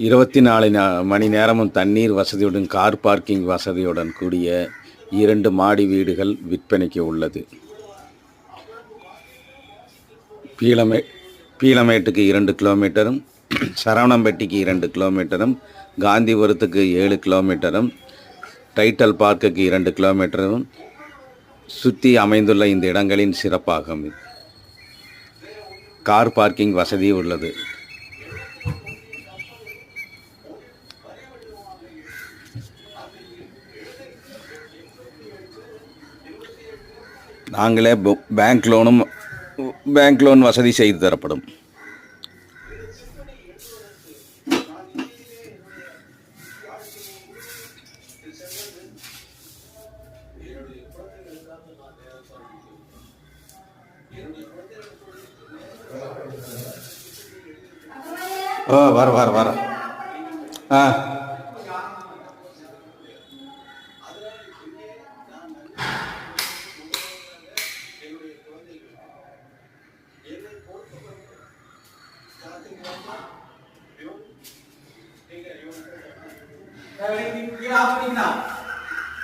24 மணி நேரமும் தண்ணீர் வசதியுடன் கார் பார்க்கிங் வசதியுடன் கூடிய 2 மாடி வீடுகள் விற்பனைக்கு உள்ளது. பீளமேட்டுக்கு 2 கிலோமீட்டரும், சரவணம்பட்டிக்கு 2 கிலோமீட்டரும், காந்திபுரத்துக்கு 7 கிலோமீட்டரும், டைட்டல் பார்க்குக்கு 2 கிலோமீட்டரும் சுற்றி அமைந்துள்ள இந்த இடங்களின் சிறப்பாகும். கார் பார்க்கிங் வசதி உள்ளது. நாங்களே பேங்க் லோன் வசதி செய்து தரப்படும். வர ஆ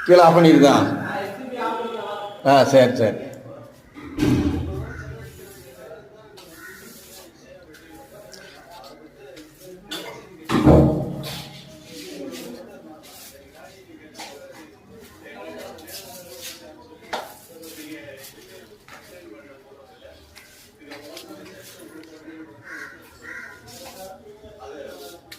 கீழே ஆஃப் பண்ணியிருக்கான். சரி